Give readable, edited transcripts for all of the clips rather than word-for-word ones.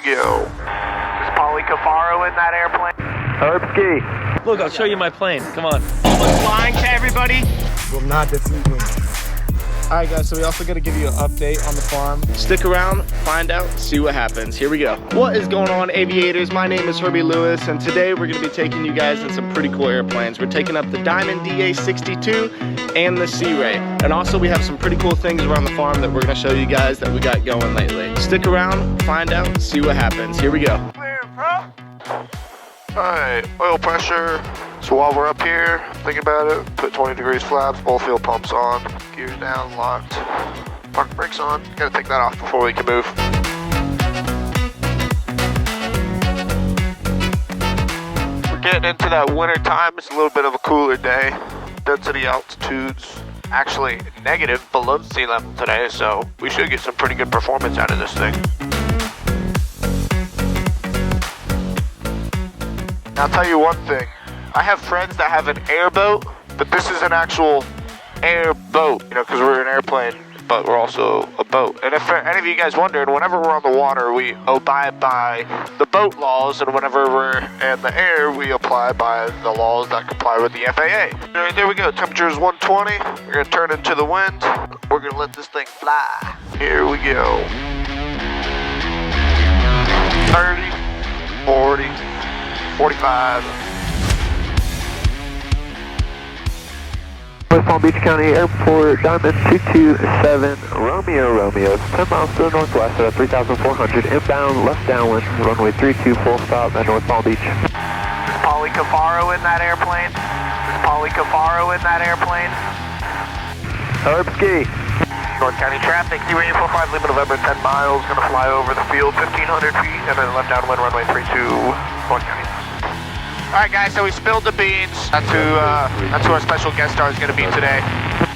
go. Is Cuffaro in that airplane? Herbie. Look, I'll show you my plane. Come on. Flying to everybody. Will not defeat me. Alright guys, so we also got to give you an update on the farm. Stick around, find out, see what happens. Here we go. What is going on, aviators? My name is Herbie Lewis, and today we're going to be taking you guys in some pretty cool airplanes. We're taking up the Diamond DA62 and the Sea Ray. And also we have some pretty cool things around the farm that we're going to show you guys that we got going lately. Stick around, find out, see what happens. Here we go. Alright, oil pressure. So while we're up here, thinking about it, put 20 degrees flaps, all fuel pumps on, gears down, locked, park brakes on. Gotta take that off before we can move. We're getting into that winter time. It's a little bit of a cooler day. Density altitudes actually negative below sea level today, so we should get some pretty good performance out of this thing. I'll tell you one thing. I have friends that have an airboat, but this is an actual airboat, you know, because we're an airplane, but we're also a boat. And if any of you guys wondered, whenever we're on the water, we abide by the boat laws, and whenever we're in the air, we apply by the laws that comply with the FAA. All right, there we go. Temperature is 120. We're going to turn into the wind. We're going to let this thing fly. Here we go. 30, 40, 45. West Palm Beach County Airport, Diamond 227, Romeo, 10 miles to the northwest at 3,400, inbound, left downwind, runway 32, full stop at North Palm Beach. Is Cuffaro in that airplane? Is Cuffaro in that airplane? Herbie. North County traffic, Sea-Ray 845, Lima November, 10 miles, gonna fly over the field, 1,500 feet, and then left downwind, runway 32, North County. Alright guys, so we spilled the beans. That's who our special guest star is going to be today.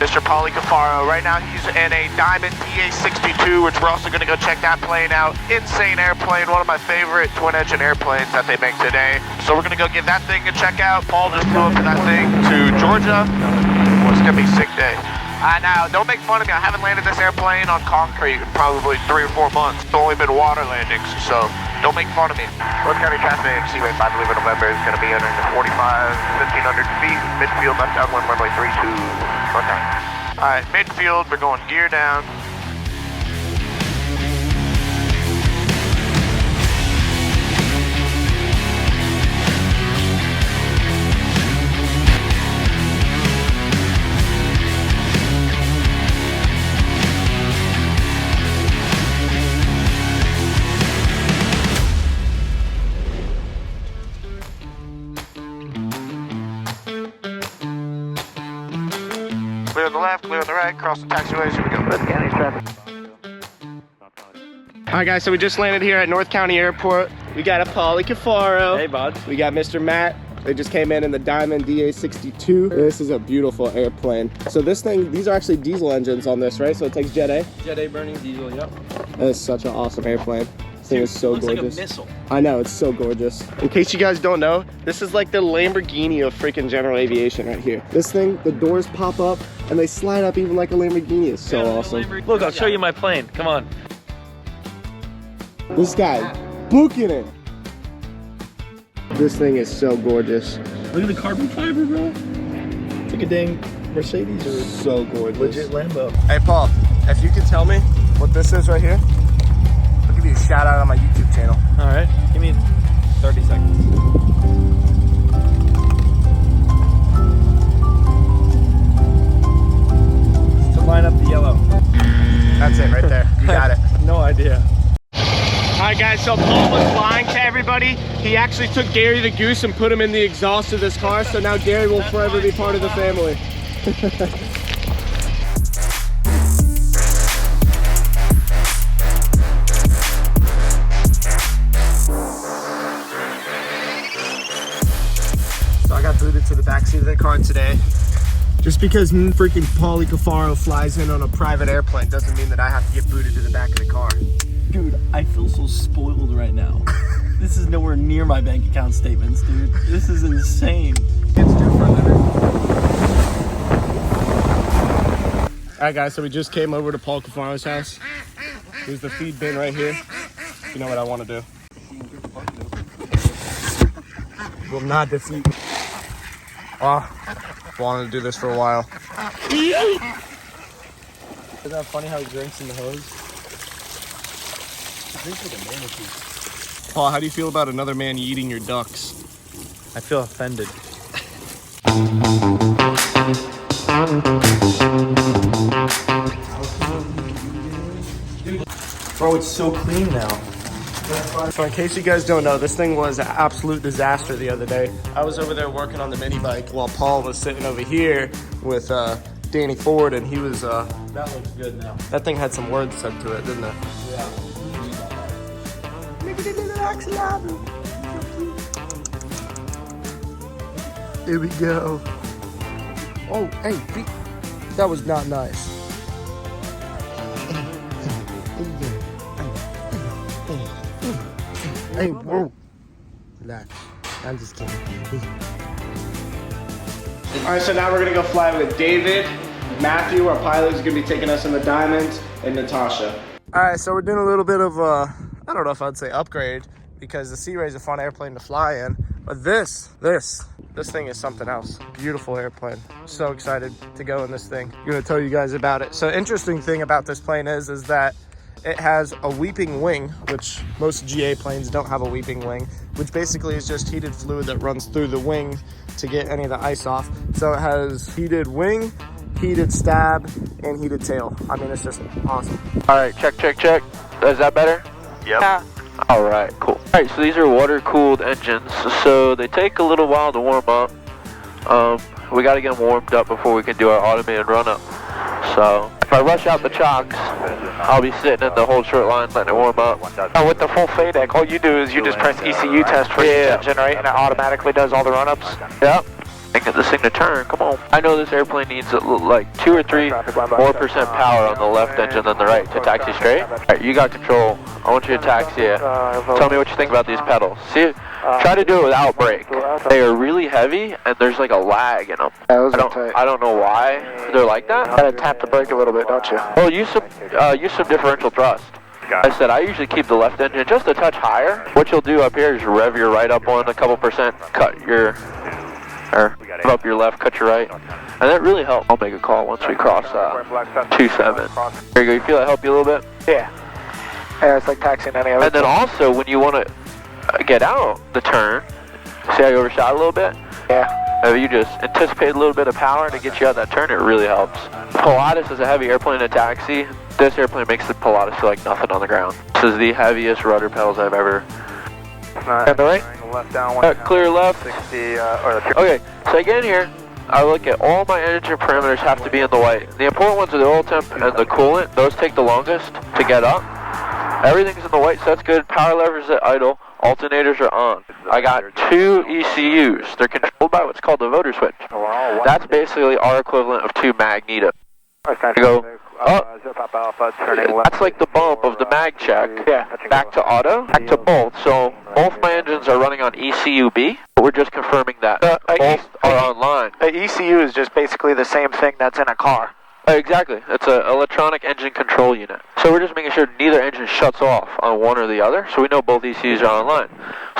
Mr. Cuffaro. Right now he's in a Diamond DA62, which we're also going to go check that plane out. Insane airplane, one of my favorite twin-engine airplanes that they make today. So we're going to go give that thing a check out. Paul just flew up to that thing to Georgia. Well, it's going to be a sick day. Now, don't make fun of me. I haven't landed this airplane on concrete in probably 3 or 4 months. It's only been water landings, so don't make fun of me. North County traffic, Sea-Ray 5, Lima November is going to be under 45, 1,500 feet. Midfield, left downwind, runway 32, North County. All right, midfield, we're going gear down. Clear on the left, clear on the right, cross the taxiways, here we go. West County traffic. Alright guys, so we just landed here at North County Airport. We got a Cuffaro. Hey, bud. We got Mr. Matt. They just came in the Diamond DA62. This is a beautiful airplane. So this thing, these are actually diesel engines on this, right? So it takes Jet A? Jet A burning diesel, yep. That is such an awesome airplane. This thing is so looks gorgeous. like a missile. I know, it's so gorgeous. In case you guys don't know, this is like the Lamborghini of freaking general aviation right here. This thing, the doors pop up and they slide up even like a Lamborghini. It's so awesome. Look, I'll show you my plane. Come on. This guy, booking it. This thing is so gorgeous. Look at the carbon fiber, bro. It's like a dang Mercedes or So gorgeous. legit Lambo. Hey Paul, if you can tell me what this is right here, I'll give you a shout out on my YouTube channel. All right, give me 30 seconds. To line up the yellow. That's it right there. You got it. No idea. Alright guys, so Paul was lying to everybody. He actually took Gary the Goose and put him in the exhaust of this car, so now Gary will forever be part of the family. So I got booted to the backseat of the car today. Just because freaking Paulie Cuffaro flies in on a private airplane doesn't mean that I have to get booted to the back of the car. Dude, I feel so spoiled right now. This is nowhere near my bank account statements, dude. This is insane. It's due for a letter. Alright guys, so we just came over to Paul Cuffaro's house. Here's the feed bin right here. You know what I want to do? Will not defeat. Oh, wanted to do this for a while. Isn't that funny how he drinks in the hose? He drinks like a manatee. Paul, how do you feel about another man eating your ducks? I feel offended. Bro, it's so clean now. So in case you guys don't know, this thing was an absolute disaster the other day. I was over there working on the mini bike while Paul was sitting over here with Danny Ford, and he was... That looks good now. that thing had some words said to it, didn't it? Yeah. Here we go. Oh, hey, that was not nice. Hey, whoa. Relax. I'm just kidding. All right, so now we're gonna go fly with David, Matthew, our pilot, is gonna be taking us in the Diamonds, and Natasha. All right, so we're doing a little bit of I don't know if I'd say upgrade, because the Sea Ray is a fun airplane to fly in, but this thing is something else. Beautiful airplane. So excited to go in this thing. I'm gonna tell you guys about it. So interesting thing about this plane is that it has a weeping wing, which most GA planes don't have a weeping wing, which basically is just heated fluid that runs through the wing to get any of the ice off. So it has heated wing, heated stab, and heated tail. I mean, it's just awesome. All right, check. Is that better? Yep. Yeah. All right, cool. All right, so these are water-cooled engines, so they take a little while to warm up. We got to get them warmed up before we can do our automated run-up. So if I rush out the chocks, I'll be sitting in the whole short line letting it warm up. With the full FADEC, all you do is you just press ECU test for each engine, right? And it automatically does all the run-ups? Yep. And get this thing to turn, come on. I know this airplane needs like 2 or 3 more % power on the left engine than the right to taxi straight. All right, you got control. I want you to taxi it. Tell me what you think about these pedals. See, try to do it without brake. They are really heavy and there's like a lag in them. I don't know why they're like that. You gotta tap the brake a little bit, don't you? Well, use some differential thrust. I said I usually keep the left engine just a touch higher. What you'll do up here is rev your right up one a couple %, cut your up your left, cut your right, and that really helps. I'll make a call once we cross 27. There you go. You feel that help you a little bit? Yeah. Yeah, it's like taxiing any other. And then also when you want to get out the turn, see how you overshot a little bit? Yeah. You just anticipate a little bit of power to get you out that turn. It really helps. Pilatus is a heavy airplane to taxi. This airplane makes the Pilatus feel like nothing on the ground. This is the heaviest rudder pedals I've ever. And the right? Left down, clear left. 60, okay, so I get in here. I look at all my engine parameters have to be in the white. The important ones are the oil temp and the coolant. Those take the longest to get up. Everything's in the white, so that's good. Power levers at idle. Alternators are on. I got 2 ECUs. They're controlled by what's called the voter switch. That's basically our equivalent of 2 magnetos. I go up. That's like the bump of the mag check. Yeah. Back to auto, back to both. So both my engines are running on ECU-B. We're just confirming that both are online. ECU is just basically the same thing that's in a car. Exactly. It's an electronic engine control unit. So we're just making sure neither engine shuts off on one or the other, so we know both ECUs are online.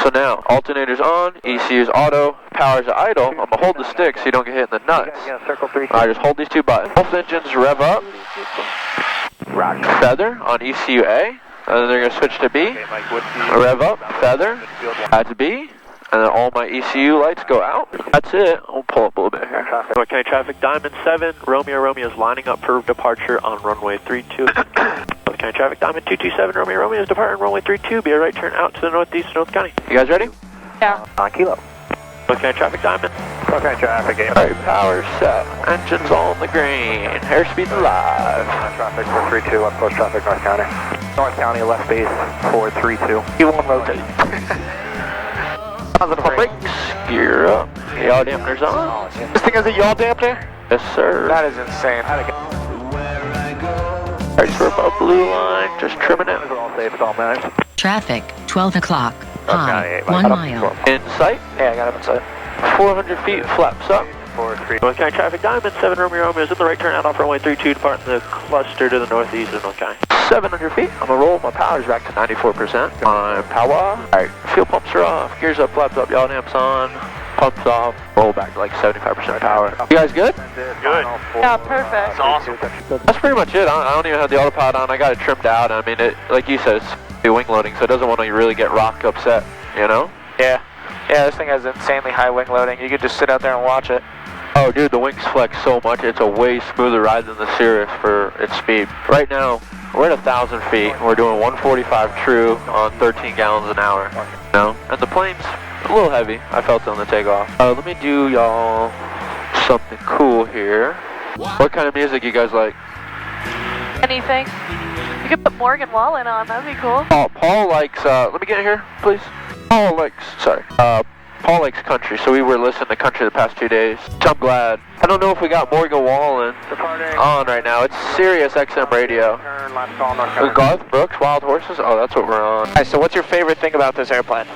So now, alternators on, ECUs auto, power's at idle. I'm going to hold the stick so you don't get hit in the nuts. I just hold these 2 buttons. Both engines rev up, feather on ECU-A, and then they're going to switch to B, rev up, feather, that's B, and then all my ECU lights go out. That's it. I'll pull up a little bit here. Okay, traffic Diamond 7, Romeo is lining up for departure on runway 32. Okay, traffic Diamond 227, Romeo is departing runway 32. Be a right turn out to the northeast of North County. You guys ready? Yeah. On kilo. Okay, traffic Diamond. Okay, traffic game. Alright, power set. Engines all in the green. Airspeed alive. Traffic 432, left close traffic North County. North County, left base 432. You won't rotate. Brakes, gear up. Yaw dampeners on. This thing has a yaw dampener? Yes, sir. That is insane. Alright, so we're above blue line, just trimming it. All safe, it's all managed. Traffic, 12 o'clock. High, 1 mile. In sight. Yeah, I got it in sight. 400 feet, flaps up. 4-3. North County traffic Diamond 7, Romeo is in the right turn out off runway 32, departing the cluster to the northeast of North County. 700 feet. I'm gonna roll. My power's back to 94%. I'm power. Alright, fuel pumps are off. Gears up, flaps up, yaw damps on. Pumps off. Roll back to like 75% power. You guys good? Good. Yeah, perfect. That's awesome. That's pretty much it. I don't even have the autopilot on. I got it trimmed out. I mean, it, like you said, it's wing loading, so it doesn't want to really get rock upset, you know? Yeah. Yeah, this thing has insanely high wing loading. You could just sit out there and watch it. Oh, dude, the wings flex so much. It's a way smoother ride than the Cirrus for its speed. Right now, we're at 1,000 feet. We're doing 145 true on 13 gallons an hour. You know? And the plane's a little heavy. I felt it on the takeoff. Let me do y'all something cool here. What kind of music you guys like? Anything. You could put Morgan Wallen on, that'd be cool. Paul likes, let me get here, please. Paul likes country, so we were listening to country the past 2 days. So I'm glad. I don't know if we got Morgan Wallen on right now. It's Sirius XM radio. Garth Brooks, Wild Horses? Oh, that's what we're on. Alright, so what's your favorite thing about this airplane?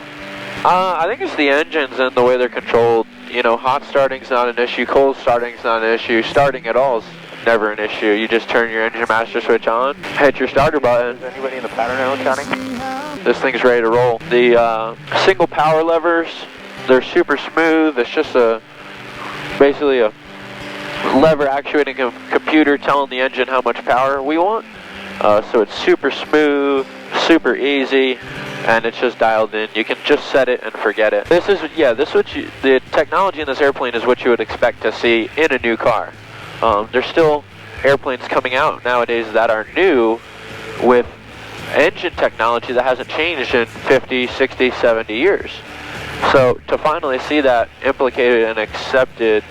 I think it's the engines and the way they're controlled. You know, hot starting's not an issue, cold starting's not an issue. Starting at all is never an issue. You just turn your engine master switch on, hit your starter button. Is anybody in the pattern now, Johnny? This thing's ready to roll. The single power levers, they're super smooth. It's just basically a lever actuating a computer telling the engine how much power we want. So it's super smooth, super easy, and it's just dialed in. You can just set it and forget it. The technology in this airplane is what you would expect to see in a new car. There's still airplanes coming out nowadays that are new with engine technology that hasn't changed in 50, 60, 70 years. So to finally see that implicated and accepted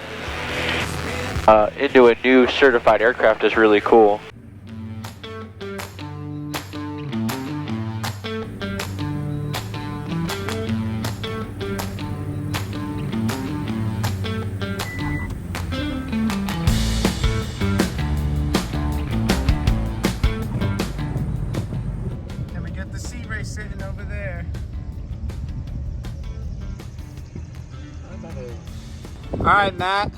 into a new certified aircraft is really cool. And we get the Sea Ray sitting over there. All right, Matt.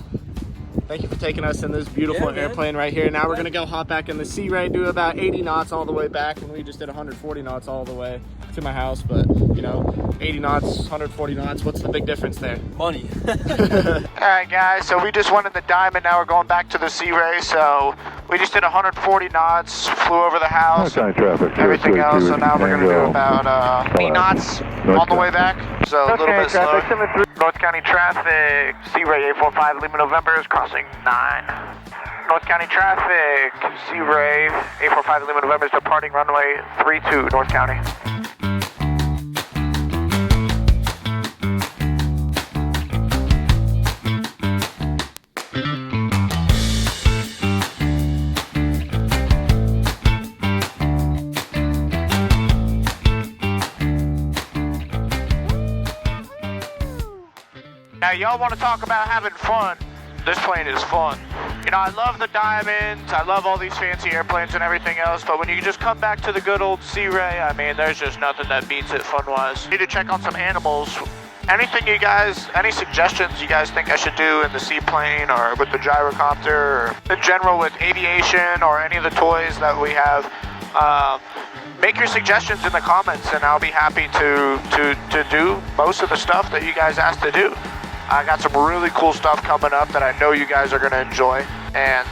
Thank you for taking us in this beautiful airplane right here. Now we're gonna go hop back in the Sea Ray, do about 80 knots all the way back, and we just did 140 knots all the way to my house. But you know, 80 knots, 140 knots. What's the big difference there? Money. All right, guys. So we just went in the Diamond. Now we're going back to the Sea Ray. So we just did 140 knots, flew over the house, everything else. So now we're gonna do about 8 knots on the way back. So a little bit slower. North County traffic. Sea Ray 845 Lima November is crossing 9. North County traffic. Sea Ray 845 Lima November is departing runway 32 North County. Now y'all want to talk about having fun. This plane is fun. You know, I love the Diamonds, I love all these fancy airplanes and everything else, but when you just come back to the good old Sea Ray, I mean, there's just nothing that beats it fun-wise. Need to check on some animals. Anything you guys, any suggestions you guys think I should do in the seaplane or with the gyrocopter or in general with aviation or any of the toys that we have? Make your suggestions in the comments and I'll be happy to do most of the stuff that you guys asked to do. I got some really cool stuff coming up that I know you guys are going to enjoy, and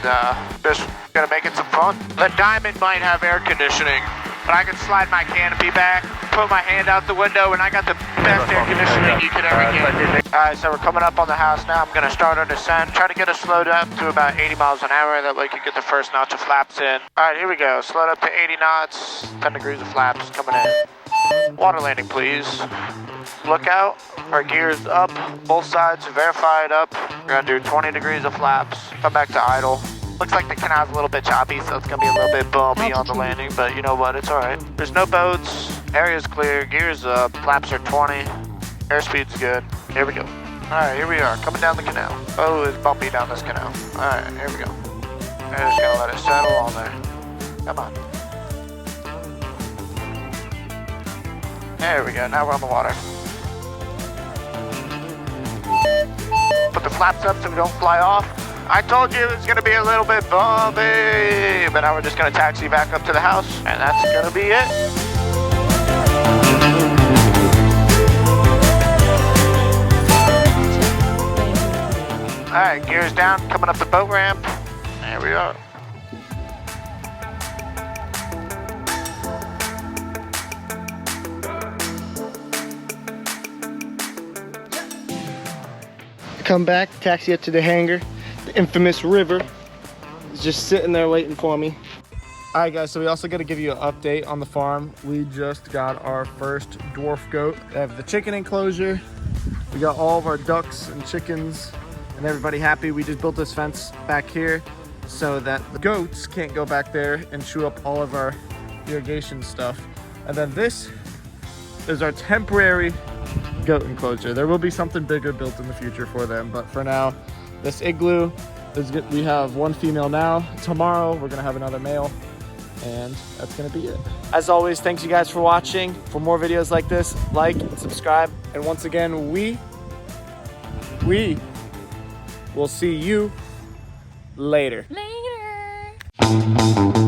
just going to make it some fun. The Diamond might have air conditioning, but I can slide my canopy back, put my hand out the window, and I got the best air conditioning you could ever get. Alright, so we're coming up on the house now. I'm going to start our descent, try to get us slowed up to about 80 miles an hour, that way we can get the first notch of flaps in. Alright, here we go. Slowed up to 80 knots, 10 degrees of flaps coming in. Water landing, please. Look out, our gears up, both sides verified up. We're gonna do 20 degrees of flaps, come back to idle. Looks like the canal's a little bit choppy, so it's gonna be a little bit bumpy on the landing, but you know what, it's alright. There's no boats, area's clear, gears up, flaps are 20, airspeed's good. Here we go. Alright, here we are, coming down the canal. Oh, it's bumpy down this canal. Alright, here we go. I'm just gonna let it settle on there. Come on. There we go, now we're on the water. Put the flaps up so we don't fly off. I told you it's gonna be a little bit bumpy, but now we're just gonna taxi back up to the house, and that's gonna be it. All right, gears down, coming up the boat ramp. There we are. Come back, taxi up to the hangar. The infamous river is just sitting there waiting for me. All right, guys, so we also got to give you an update on the farm. We just got our first dwarf goat. They have the chicken enclosure. We got all of our ducks and chickens and everybody happy. We just built this fence back here so that the goats can't go back there and chew up all of our irrigation stuff. And then this is our temporary goat enclosure. There will be something bigger built in the future for them, but for now, this igloo is good. We have one female now. Tomorrow, we're gonna have another male, and that's gonna be it. As always, thanks you guys for watching. For more videos like this, like and subscribe. And once again, we will see you later. Later.